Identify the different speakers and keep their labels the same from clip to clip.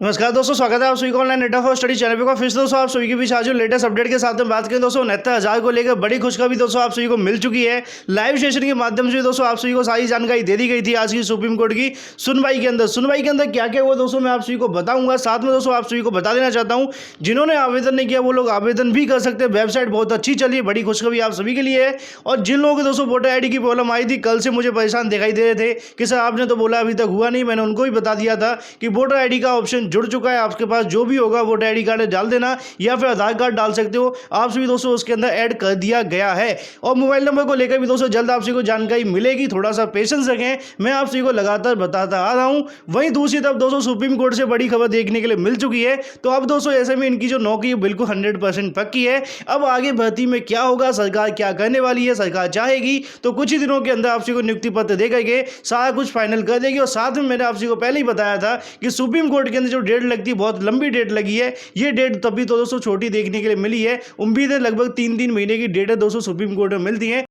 Speaker 1: नमस्कार दोस्तों, स्वागत है आप सभी को ऑनलाइन नेटा फॉर स्टडी चैनल पे। फिर से दोस्तों आप सभी के बीच आज जो लेटेस्ट अपडेट के साथ में बात करें दोस्तों 69,000 को लेकर बड़ी खुशखबरी दोस्तों आप सभी को मिल चुकी है। लाइव सेशन के माध्यम से दोस्तों आप सभी को सारी जानकारी दे दी गई थी आज की सुप्रीम कोर्ट की सुनवाई के अंदर क्या क्या हुआ दोस्तों मैं आप सभी को बताऊंगा। साथ में दोस्तों आप सभी को बता देना चाहता हूँ जिन्होंने आवेदन नहीं किया वो लोग आवेदन भी कर सकते हैं। वेबसाइट बहुत अच्छी चली है, बड़ी खुशखबरी आप सभी के लिए है। और जिन लोगों के दोस्तों वोटर आईडी की प्रॉब्लम आई थी, कल से मुझे परेशान दिखाई दे रहे थे कि सर आपने तो बोला अभी तक हुआ नहीं, मैंने उनको भी बता दिया था कि वोटर आईडी का ऑप्शन जुड़ चुका है। आपके पास जो भी होगा वोटर आईडी कार्ड डाल देना या फिर आधार कार्ड डाल सकते हो आप सभी दोस्तों, उसके अंदर ऐड कर दिया गया है। और मोबाइल नंबर को लेकर भी दोस्तों जल्द आप सभी को जानकारी मिलेगी, थोड़ा सा पेशेंस रखें, मैं आप सभी को लगातार बताता आ रहा हूं। वहीं दूसरी तरफ दोस्तों सुप्रीम कोर्ट से बड़ी खबर देखने के लिए मिल चुकी है। तो अब दोस्तों ऐसे में इनकी जो नौकरी बिल्कुल 100% पक्की है। अब आगे भर्ती में क्या होगा, सरकार क्या करने वाली है, सरकार चाहेगी तो कुछ ही दिनों के अंदर आप सभी को नियुक्ति पत्र दे करके सारा कुछ फाइनल कर देगी। और साथ में मैंने आप सभी को पहले ही बताया था कि सुप्रीम कोर्ट के अंदर जो डेट लगती है बहुत लंबी डेट लगी है। ये डेट तभी तो दोस्तों छोटी देखने के लिए मिली है। उम्मीद है लगभग 3 महीने की डेट है दोस्तों सुप्रीम कोर्ट में मिलती है।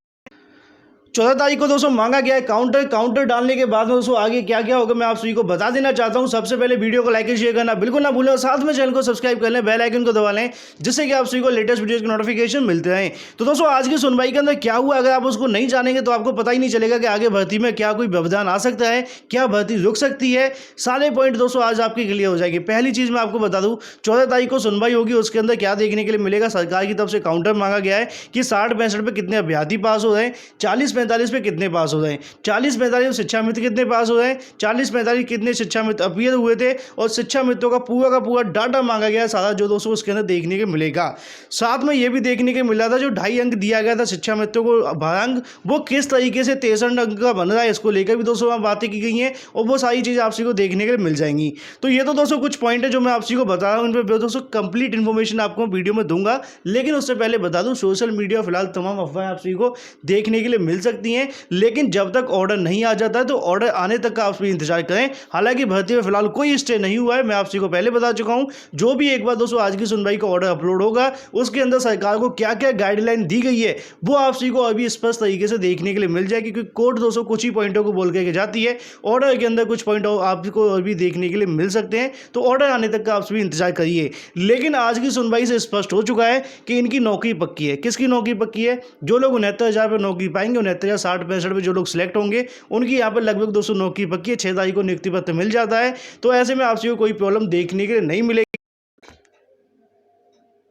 Speaker 1: 14 तारीख को दोस्तों मांगा गया है काउंटर डालने के बाद में दोस्तों आगे क्या क्या होगा मैं आप सभी को बता देना चाहता हूं। सबसे पहले वीडियो को लाइक और शेयर करना बिल्कुल ना भूलें और साथ में चैनल को सब्सक्राइब कर लें, बेल आइकन को दबा लें जिससे कि आप सभी को लेटेस्ट वीडियोस की नोटिफिकेशन मिलते रहें। तो दोस्तों आज की सुनवाई के अंदर क्या हुआ, अगर आप उसको नहीं जानेंगे तो आपको पता ही नहीं चलेगा कि आगे भर्ती में क्या कोई व्यवधान आ सकता है, क्या भर्ती रुक सकती है। सारे पॉइंट दोस्तों आज आपके क्लियर हो जाएगी। पहली चीज मैं आपको बता दूं 14 तारीख को सुनवाई होगी, उसके अंदर क्या देखने के लिए मिलेगा। सरकार की तरफ से काउंटर मांगा गया है कि 60-65 पे कितने अभ्यर्थी पास हो रहे हैं, 40-45 पे कितने पास हो रहे हैं, 40-45 शिक्षा मित्र कितने पास हो रहे हैं, 40-45 कितने शिक्षा मित्र अपीयर हुए थे और शिक्षा मित्रों का पूरा डाटा मांगा गया है सारा, जो दोस्तों उसके अंदर देखने को मिलेगा। साथ में यह भी देखने को मिला था जो 2.5 अंक दिया गया था शिक्षा मित्रों को भारांक, वो किस तरीके से 63 अंक का बन रहा है, इसको लेकर भी दोस्तों वहां बातें की गई हैं और वो सारी चीजें आप सभी को देखने के लिए मिल जाएंगी। तो ये तो दोस्तों कुछ पॉइंट है जो मैं आप सभी को बता रहा हूँ, इन पर दोस्तों कंप्लीट इन्फॉर्मेशन आपको वीडियो में दूंगा। लेकिन उससे पहले बता दूं सोशल मीडिया फिलहाल तमाम अफवाहें आप सभी को देखने के लिए मिल सकती हैं, लेकिन जब तक ऑर्डर नहीं आ जाता है तो ऑर्डर आने तक का आप सभी इंतजार करें। हालांकि भर्ती में फिलहाल कोई स्टे नहीं हुआ है, मैं आप सभी को पहले बता चुका हूं। जो भी एक बार दोस्तों आज की सुनवाई का ऑर्डर अपलोड होगा उसके अंदर सरकार को क्या क्या गाइडलाइन दी गई है वो आप सभी को अभी स्पष्ट तरीके से देखने के लिए मिल जाएगी, क्योंकि कोर्ट दोस्तों कुछ ही पॉइंटों को बोल के जाती है। ऑर्डर के अंदर कुछ पॉइंट आपको अभी देखने के लिए मिल सकते हैं, तो ऑर्डर आने तक का आप सभी इंतजार करिए। लेकिन आज की सुनवाई से स्पष्ट हो चुका है कि इनकी नौकरी पक्की है। किसकी नौकरी पक्की है? जो लोग 69,000 पर नौकरी पाएंगे, 69,000 60-65 पे जो लोग सिलेक्ट होंगे उनकी यहाँ पर लगभग 200 नौकरी पक्की है। 6 तारीख को नियुक्ति पत्र मिल जाता है, तो ऐसे में आप सभी को कोई प्रॉब्लम देखने के लिए नहीं मिलेगी।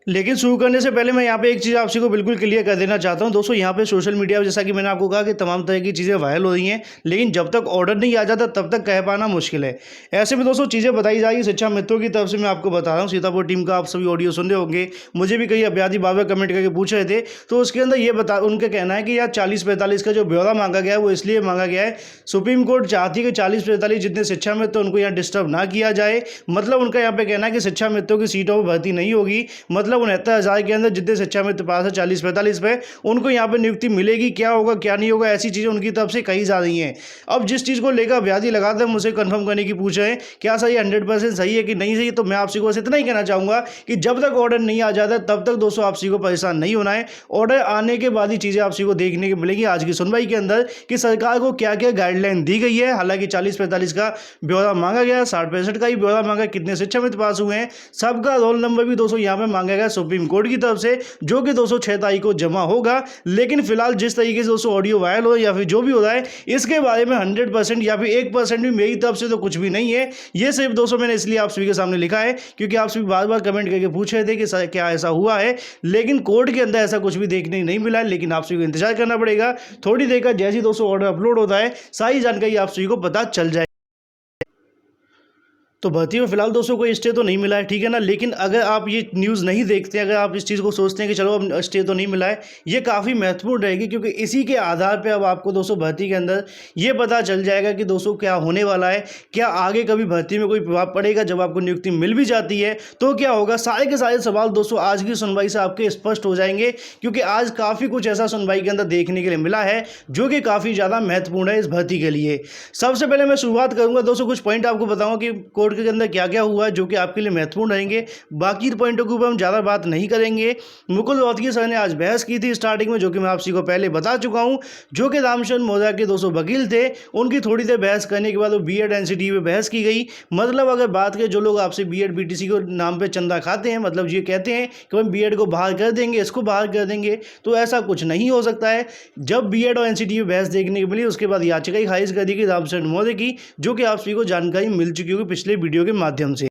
Speaker 1: लेकिन शुरू करने से पहले मैं यहाँ पे एक चीज़ आप सभी को बिल्कुल क्लियर कर देना चाहता हूँ दोस्तों। यहाँ पे सोशल मीडिया पर जैसा कि मैंने आपको कहा कि तमाम तरह की चीज़ें वायरल हो रही हैं, लेकिन जब तक ऑर्डर नहीं आ जाता तब तक कह पाना मुश्किल है। ऐसे में दोस्तों चीज़ें बताई जाएगी शिक्षा मित्रों की तरफ से। मैं आपको बता रहा हूँ सीतापुर टीम का आप सभी ऑडियो सुन रहे होंगे, मुझे भी कई अभ्यर्थी बार कमेंट करके पूछ रहे थे, तो उसके अंदर ये उनका कहना है कि यार 40-45 का जो ब्यौरा मांगा गया है वो इसलिए मांगा गया है, सुप्रीम कोर्ट चाहती है कि 40-45 जितने शिक्षा मित्र उनको यहाँ डिस्टर्ब ना किया जाए। मतलब उनका यहाँ पे कहना है कि शिक्षा मित्रों की सीटों पर भर्ती नहीं होगी, मतलब 69,000 के अंदर जितने शिक्षा मित्र पास है 40-45 पे उनको यहाँ पे नियुक्ति मिलेगी। क्या होगा क्या नहीं होगा ऐसी चीज़ें उनकी तरफ से कही जा रही हैं। अब जिस चीज़ को लेकर अभ्यर्थी लगातार मुझे कंफर्म करने की पूछ रहे हैं क्या सही 100% सही है कि नहीं सही, तो मैं आप सभी को बस इतना ही कहना चाहूँगा कि जब तक ऑर्डर नहीं आ जाता तब तक दोस्तों आप सभी को परेशान नहीं होना है। ऑर्डर आने के बाद ही चीज़ें आप सभी को देखने को मिलेगी आज की सुनवाई के अंदर कि सरकार को क्या क्या गाइडलाइन दी गई है। हालांकि 40-45 का ब्यौरा मांगा गया, 60-65 का ही ब्यौरा मांगा, कितने शिक्षा मित्र पास हुए हैं, सबका रोल नंबर भी दोस्तों यहाँ पे मांगा गया सुप्रीम कोर्ट की तरफ से, जो कि दोस्तों 6 तारीख को जमा होगा। लेकिन फिलहाल जिस तरीके से दोस्तों ऑडियो वायरल हो या फिर जो भी हो रहा है इसके बारे में 100% या फिर 1% भी मेरी तरफ से तो कुछ भी नहीं है। ये सिर्फ दोस्तों मैंने इसलिए आप सभी के सामने लिखा है क्योंकि आप सभी बार बार कमेंट करके पूछ रहे थे कि क्या ऐसा हुआ है, लेकिन कोर्ट के अंदर ऐसा कुछ भी देखने नहीं मिला है। लेकिन आप सभी को इंतजार करना पड़ेगा, थोड़ी देर का जैसे ही दोस्तों ऑर्डर अपलोड होता है सारी जानकारी आप सभी को पता चल जाए। तो भर्ती में फिलहाल दोस्तों कोई स्टे तो नहीं मिला है, ठीक है ना। लेकिन अगर आप ये न्यूज़ नहीं देखते, अगर आप इस चीज़ को सोचते हैं कि चलो अब स्टे तो नहीं मिला है, ये काफ़ी महत्वपूर्ण रहेगी क्योंकि इसी के आधार पे अब आपको दोस्तों भर्ती के अंदर ये पता चल जाएगा कि दोस्तों क्या होने वाला है, क्या आगे कभी भर्ती में कोई प्रभाव पड़ेगा। जब आपको नियुक्ति मिल भी जाती है तो क्या होगा, सारे के सारे सवाल दोस्तों आज की सुनवाई से आपके स्पष्ट हो जाएंगे, क्योंकि आज काफ़ी कुछ ऐसा सुनवाई के अंदर देखने के लिए मिला है जो कि काफ़ी ज़्यादा महत्वपूर्ण है इस भर्ती के लिए। सबसे पहले मैं शुरुआत करूँगा दोस्तों, कुछ पॉइंट आपको बताऊँगा कि कोर्ट कोर्ट के अंदर क्या क्या हुआ जो कि आपके लिए महत्वपूर्ण रहेंगे। बाकी पॉइंटों के ऊपर हम ज़्यादा बात नहीं करेंगे। मुकुल रोहतगी सर ने आज बहस की थी स्टार्टिंग में, जो कि मैं आप सभी को पहले बता चुका हूं। जो कि रामचंद्र मौर्य के 200 वकील थे, उनकी थोड़ी देर बहस करने के बाद वो बीएड एनसीटी पे बहस की गई। मतलब अगर बात करें, जो लोग आपसे बीएड बीटीसी को नाम पे चंदा खाते हैं, मतलब ये कहते हैं कि हम बीएड को बाहर कर देंगे, इसको बाहर कर देंगे, तो ऐसा कुछ नहीं हो सकता है। जब बीएड और एनसीटी पे बहस देखने को मिली, उसके बाद याचिका ही खारिज कर दी गई रामचंद्र मौर्य की, जो कि आप सभी को जानकारी मिल चुकी होगी पिछले वीडियो के माध्यम से।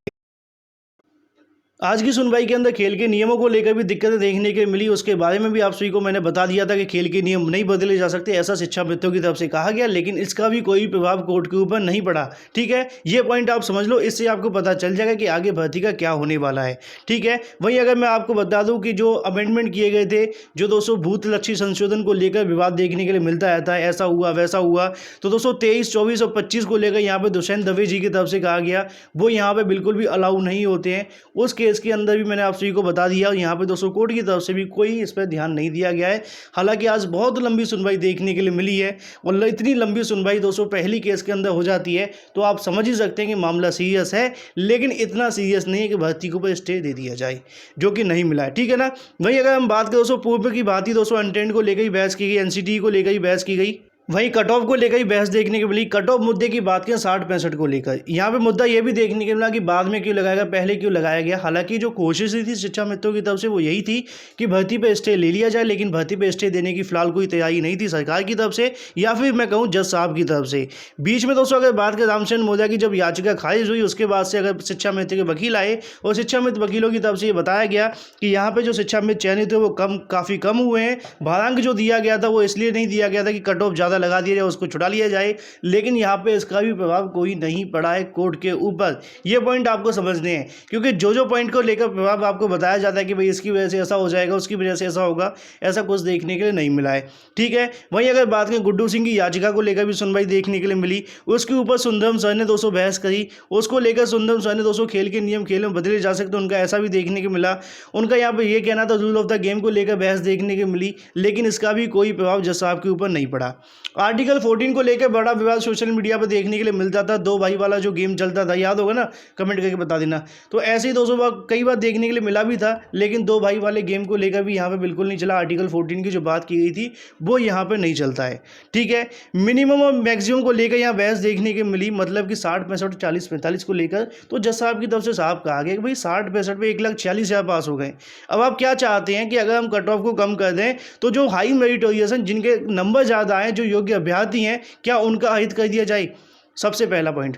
Speaker 1: आज की सुनवाई के अंदर खेल के नियमों को लेकर भी दिक्कतें देखने के मिली, उसके बारे में भी आप सभी को मैंने बता दिया था कि खेल के नियम नहीं बदले जा सकते, ऐसा शिक्षाविदों की तरफ से कहा गया, लेकिन इसका भी कोई प्रभाव कोर्ट के ऊपर नहीं पड़ा। ठीक है, ये पॉइंट आप समझ लो, इससे आपको पता चल जाएगा कि आगे भर्ती का क्या होने वाला है। ठीक है, वहीं अगर मैं आपको बता दूं कि जो अमेंडमेंट किए गए थे, जो दोस्तों भूतलक्षी संशोधन को लेकर विवाद देखने के लिए मिलता रहता है, ऐसा हुआ वैसा हुआ, तो दोस्तों 23, 24 और 25 को लेकर यहाँ पे दुष्यंत दवे जी की तरफ से कहा गया वो यहाँ पे बिल्कुल भी अलाउ नहीं होते हैं। उस केस के अंदर भी मैंने आप सभी को बता दिया, और यहाँ पे दोस्तों कोर्ट की तरफ से भी कोई इस पर ध्यान नहीं दिया गया है। हालांकि आज बहुत लंबी सुनवाई देखने के लिए मिली है, और इतनी लंबी सुनवाई दोस्तों पहली केस के अंदर हो जाती है, तो आप समझ ही सकते हैं कि मामला सीरियस है, लेकिन इतना सीरियस नहीं है कि भर्ती के ऊपर स्टे दे दिया जाए, जो कि नहीं मिला है। ठीक है ना। वहीं अगर हम बात करें दोस्तों पूर्व की बात ही, दोस्तों अनटेंड को लेकर ही बहस की गई, एनसीटी को लेकर ही बहस की गई, वहीं कट ऑफ को लेकर ही बहस देखने को मिली। कट ऑफ मुद्दे की बात करें 60-65 को लेकर, यहाँ पे मुद्दा ये भी देखने को मिला कि बाद में क्यों लगाया गया, पहले क्यों लगाया गया। हालांकि जो कोशिश थी शिक्षा मित्रों की तरफ से वो यही थी कि भर्ती पे स्टे ले लिया जाए, लेकिन भर्ती पे स्टे देने की फिलहाल कोई तैयारी नहीं थी सरकार की तरफ से, या फिर मैं कहूँ जज साहब की तरफ से। बीच में दोस्तों अगर बात करें रामचंद्र मौर्य की जब याचिका खारिज हुई, उसके बाद से अगर शिक्षा मित्र के वकील आए और शिक्षा मित्र वकीलों की तरफ से ये बताया गया कि यहाँ पे जो शिक्षा मित्र चयनित हुए वो काफ़ी कम हुए हैं। भारांक जो दिया गया था वो इसलिए नहीं दिया गया था कि कट ऑफ ज़्यादा लगा दिया जाए, उसको छुड़ा लिया जाए, लेकिन यहाँ पे इसका भी प्रभाव कोई नहीं पड़ा है कोर्ट के ऊपर। ये पॉइंट आपको समझने हैं, क्योंकि जो पॉइंट को लेकर प्रभाव आपको बताया जाता है कि भाई इसकी वजह से ऐसा हो जाएगा, उसकी वजह से ऐसा होगा, ऐसा कुछ देखने के लिए नहीं मिला है। ठीक है, वहीं अगर बात करें गुड्डू सिंह की याचिका को लेकर भी सुनवाई देखने के लिए मिली, उसके ऊपर सुंदरम सर ने दोस्तों बहस करी। उसको लेकर सुंदरम सर ने दोस्तों खेल के नियम खेल में बदले जा सकते, उनका ऐसा भी देखने को मिला। उनका यहाँ पर यह कहना था रूल ऑफ द गेम को लेकर बहस देखने को मिली, लेकिन इसका भी कोई प्रभाव जज साहब के ऊपर नहीं पड़ा। आर्टिकल 14 को लेकर बड़ा विवाद सोशल मीडिया पर देखने के लिए मिलता था, दो भाई वाला जो गेम चलता था, याद होगा ना, कमेंट करके बता देना। तो ऐसे ही दोस्तों कई बार देखने के लिए मिला भी था, लेकिन दो भाई वाले गेम को लेकर भी यहाँ पे बिल्कुल नहीं चला। आर्टिकल 14 की जो बात की गई थी वो यहाँ पे नहीं चलता है। ठीक है, मिनिमम और मैक्सिमम को लेकर यहाँ बहस देखने के मिली, मतलब कि 60, 65, 40, 45 को लेकर। तो जज साहब की तरफ से साहब कहा गया कि भाई 60, 65 पे 1,40,000 पास हो गए। अब आप क्या चाहते हैं कि अगर हम कट ऑफ को कम कर दें तो जो हाई मेरिटोरियस हैं, जिनके नंबर ज़्यादा हैं, जो योग्य अभ्यर्थी हैं, क्या उनका अहित कर दिया जाए? सबसे पहला पॉइंट।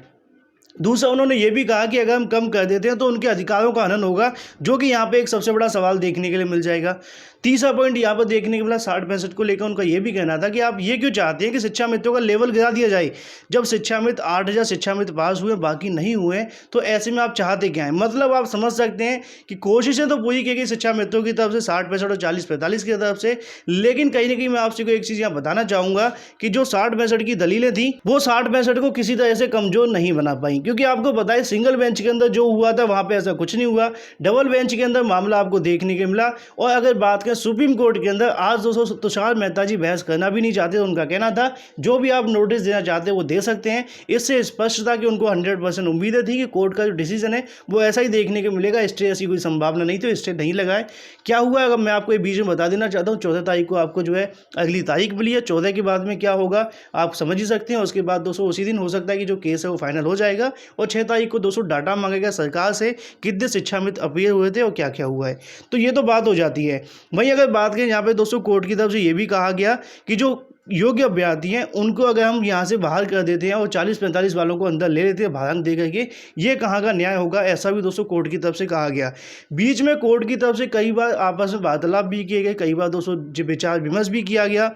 Speaker 1: दूसरा, उन्होंने ये भी कहा कि अगर हम कम कर देते हैं तो उनके अधिकारों का हनन होगा, जो कि यहाँ पे एक सबसे बड़ा सवाल देखने के लिए मिल जाएगा। तीसरा पॉइंट यहाँ पर देखने के मिला 60-65 को लेकर उनका ये भी कहना था कि आप ये क्यों चाहते हैं कि शिक्षा मित्रों का लेवल गिरा दिया जाए। जब शिक्षा मित्र 8,000 शिक्षा मित्र पास हुए, बाकी नहीं हुए, तो ऐसे में आप चाहते क्या हैं? मतलब आप समझ सकते हैं कि कोशिशें तो पूरी की गई शिक्षा मित्रों की तरफ से 60-65 और 40-45 की तरफ से, लेकिन कहीं ना कहीं मैं आपसे को एक चीज़ यहाँ बताना चाहूँगा कि जो 60-65 की दलीलें थी वो 60-65 को किसी तरह से कमज़ोर नहीं बना पाई, क्योंकि आपको पता है सिंगल बेंच के अंदर जो हुआ था वहाँ पर ऐसा कुछ नहीं हुआ, डबल बेंच के अंदर मामला आपको देखने को मिला। और अगर बात करें सुप्रीम कोर्ट के अंदर, आज दोस्तों तुषार मेहता जी बहस करना भी नहीं चाहते। उनका कहना था जो भी आप नोटिस देना चाहते हैं वो दे सकते हैं। इससे स्पष्ट था कि उनको 100% उम्मीदें थी कि कोर्ट का जो डिसीजन है वो ऐसा ही देखने को मिलेगा। स्टे ऐसी कोई संभावना नहीं थी, स्टे नहीं लगाए। क्या हुआ, अगर मैं आपको ये बीच में बता देना चाहता हूँ, 14 तारीख को आपको जो है अगली तारीख मिली है। 14 के बाद में क्या होगा आप समझ ही सकते हैं। उसके बाद दोस्तों उसी दिन हो सकता है कि जो केस है वो फाइनल हो जाएगा, और 6 तारीख को दोस्तों डाटा मांगेगा सरकार से कितने शिक्षा मित्र अपीयर हुए थे और क्या क्या हुआ है, तो ये तो बात हो जाती है। वहीं अगर बात करें यहाँ पे दोस्तों कोर्ट की तरफ से ये भी कहा गया कि जो योग्य अभ्यर्थी हैं उनको अगर हम यहाँ से बाहर कर देते हैं और 40-45 वालों को अंदर ले लेते हैं भारांक दे करके, ये कहाँ का न्याय होगा, ऐसा भी दोस्तों कोर्ट की तरफ से कहा गया। बीच में कोर्ट की तरफ से कई बार आपस में वार्तालाप भी किए गए, कई बार दोस्तों विचार विमर्श भी किया गया,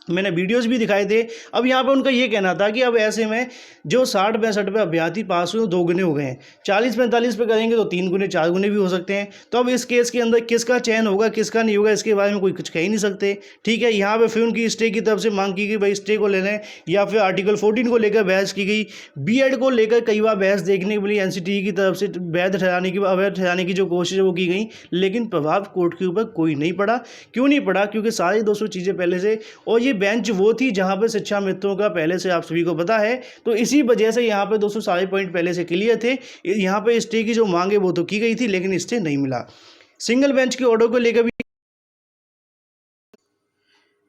Speaker 1: मैंने वीडियोस भी दिखाए थे। अब यहाँ पे उनका ये कहना था कि अब ऐसे में जो 60-65 पे अभ्यर्थी पास हुए 2 गुने हो गए हैं, 40-45 पे करेंगे तो 3 गुने 4 गुने भी हो सकते हैं। तो अब इस केस के अंदर किसका चयन होगा किसका नहीं होगा, इसके बारे में कोई कुछ कह ही नहीं सकते। ठीक है, यहाँ पे फिर उनकी स्टे की तरफ से मांग की गई, भाई स्टे को ले लें, या फिर आर्टिकल 14 को लेकर बहस की गई। बीएड को लेकर कई बार बहस देखने को मिली, एनसीटी की तरफ से वैध ठहराने की अवैध ठहराने की जो कोशिश है वो की गई, लेकिन प्रभाव कोर्ट के ऊपर कोई नहीं पड़ा। क्यों नहीं पड़ा? क्योंकि सारी 200 चीज़ें पहले से, और ये बेंच वो थी जहां पे शिक्षा मित्रों का पहले से आप सभी को पता है, तो इसी वजह से यहाँ पे दोस्तों सारे पॉइंट पहले से क्लियर थे। यहाँ पे स्टे की जो मांग है वो तो की गई थी, लेकिन स्टे नहीं मिला। सिंगल बेंच के ऑर्डर को लेकर भी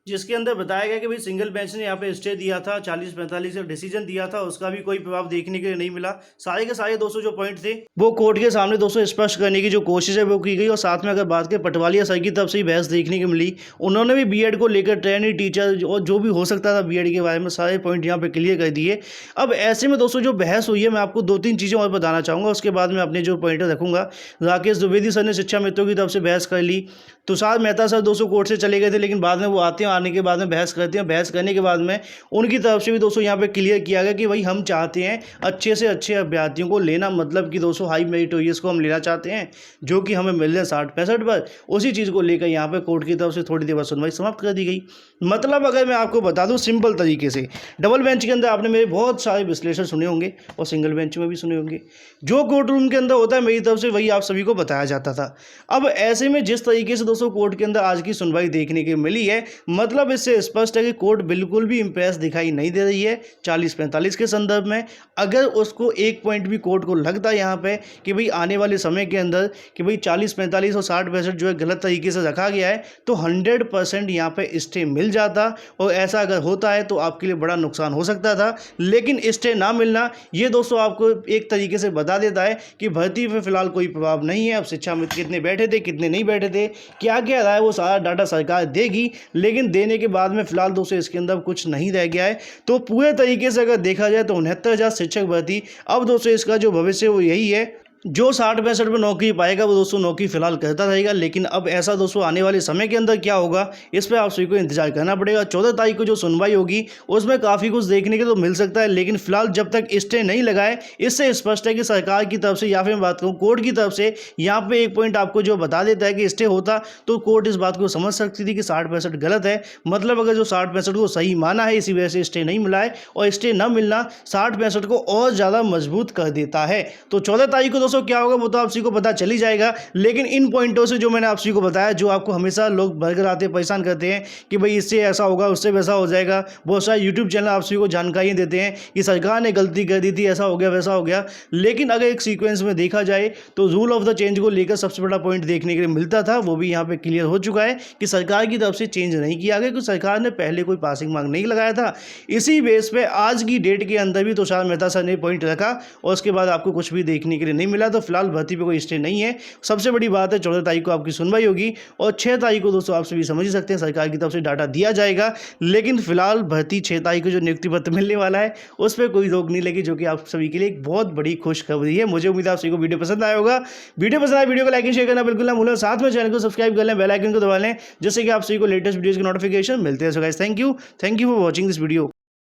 Speaker 1: जिसके अंदर बताया गया कि भाई सिंगल बेंच ने यहाँ पे स्टे दिया था 40-45 का डिसीजन दिया था, उसका भी कोई प्रभाव देखने के लिए नहीं मिला। सारे के सारे दोस्तों जो पॉइंट थे वो कोर्ट के सामने दोस्तों स्पष्ट करने की जो कोशिश है वो की गई। और साथ में अगर बात करें पटवालिया सर की तरफ से ही बहस देखने को मिली, उन्होंने भी बीएड को लेकर ट्रेनी टीचर और जो भी हो सकता था बीएड के बारे में सारे पॉइंट यहाँ पे क्लियर कर दिए। अब ऐसे में दोस्तों जो बहस हुई है, मैं आपको 2-3 चीज़ें और बताना चाहूँगा, उसके बाद में अपने जो पॉइंट रखूंगा। राकेश द्विवेदी सर ने शिक्षा मित्रों की तरफ से बहस कर ली, तुषार मेहता सर दोस्तों कोर्ट से चले गए थे, लेकिन बाद में वो आते हैं, आने के बाद में बहस करते हैं। बहस करने के बाद में उनकी तरफ से भी दोस्तों यहाँ पे क्लियर किया गया कि भाई हम चाहते हैं अच्छे से अच्छे अभ्यर्थियों को लेना, मतलब कि दोस्तों हाई मेरिटोरियस को हम लेना चाहते हैं, जो कि हमें मिल रहे 60-65 पर। उसी चीज़ को लेकर यहाँ पे कोर्ट की तरफ से थोड़ी देर बाद सुनवाई समाप्त कर दी गई। मतलब अगर मैं आपको बता दूँ सिंपल तरीके से, डबल बेंच के अंदर आपने मेरे बहुत सारे विश्लेषण सुने होंगे और सिंगल बेंच में भी सुने होंगे। जो कोर्ट रूम के अंदर होता है मेरी तरफ से वही आप सभी को बताया जाता था। अब ऐसे में जिस तरीके से दोस्तों कोर्ट के अंदर आज की सुनवाई देखने की मिली है, मतलब इससे स्पष्ट है कि कोर्ट बिल्कुल भी इंप्रेस दिखाई नहीं दे रही है 40-45 के संदर्भ में। अगर उसको एक पॉइंट भी कोर्ट को लगता है यहाँ पे कि भाई आने वाले समय के अंदर कि भाई 40-45 और 60-65 जो है गलत तरीके से रखा गया है, तो 100% यहाँ पे स्टे मिल जाता। और ऐसा अगर होता है तो आपके लिए बड़ा नुकसान हो सकता था, लेकिन स्टे ना मिलना ये दोस्तों आपको एक तरीके से बता देता है कि भर्ती पे फिलहाल कोई प्रभाव नहीं है। अब शिक्षा मित्र कितने बैठे थे, कितने नहीं बैठे थे, क्या क्या रहा है, वो सारा डाटा सरकार देगी, लेकिन देने के बाद में फिलहाल दोस्तों इसके अंदर कुछ नहीं रह गया है। तो पूरे तरीके से अगर देखा जाए तो 69,000 शिक्षक भर्ती, अब दोस्तों इसका जो भविष्य वो यही है, जो 60-65 में नौकरी पाएगा वो दोस्तों नौकरी फिलहाल करता रहेगा। लेकिन अब ऐसा दोस्तों आने वाले समय के अंदर क्या होगा, इस पर आप सभी को इंतजार करना पड़ेगा। 14 तारीख को जो सुनवाई होगी उसमें काफ़ी कुछ देखने के तो मिल सकता है, लेकिन फिलहाल जब तक स्टे नहीं लगाए, इससे स्पष्ट है कि सरकार की तरफ से या फिर मैं बात करूँ कोर्ट की तरफ से, यहाँ पे एक पॉइंट आपको जो बता देता है कि स्टे होता तो कोर्ट इस बात को समझ सकती थी कि 60-65 गलत है। मतलब अगर जो 60-65 को सही माना है, इसी वजह से स्टे नहीं मिला है, और स्टे न मिलना 60-65 को और ज़्यादा मजबूत कर देता है। तो 14 तारीख को दोस्तों क्या होगा वो तो आप सभी को पता चल ही जाएगा। लेकिन इन पॉइंटों से जो मैंने आप सभी को बताया, जो आपको हमेशा लोग बर्गर आते परेशान करते हैं कि भाई इससे ऐसा होगा, उससे वैसा हो जाएगा, बहुत सारे यूट्यूब चैनल आप सभी को जानकारी देते हैं कि सरकार ने गलती कर दी थी, ऐसा हो गया वैसा हो गया। लेकिन अगर एक सीक्वेंस में देखा जाए तो रूल ऑफ द चेंज को लेकर सबसे बड़ा पॉइंट देखने के लिए मिलता था, वो भी यहाँ पे क्लियर हो चुका है कि सरकार की तरफ से चेंज नहीं किया गया, क्योंकि सरकार ने पहले कोई पासिंग मार्क नहीं लगाया था। इसी बेस पे आज की डेट के अंदर भी तुषार मेहता सर ने पॉइंट रखा और उसके बाद आपको कुछ भी देखने के लिए नहीं मिला। तो फिलहाल भर्ती पे कोई स्टे नहीं है। सबसे बड़ी बात है 14 तारीख को आपकी सुनवाई होगी और 6 तारीख को दोस्तों आप सभी समझ ही सकते हैं सरकार की तरफ से डाटा दिया जाएगा। लेकिन फिलहाल भर्ती 6 तारीख को जो नियुक्ति पत्र मिलने वाला है उस पर कोई रोक नहीं लगी, जो कि आप सभी के लिए एक बहुत बड़ी खुशखबरी है। मुझे उम्मीद है आप सभी को वीडियो पसंद आया होगा। वीडियो पसंद आया वीडियो को लाइक एंड शेयर करना बिल्कुल ना भूलें, साथ में चैनल को सब्सक्राइब कर लें, बेल आइकन को दबा लें, जिससे कि आप सभी को लेटेस्ट वीडियोस की नोटिफिकेशन मिलते हैं। So guys thank you for watching this video.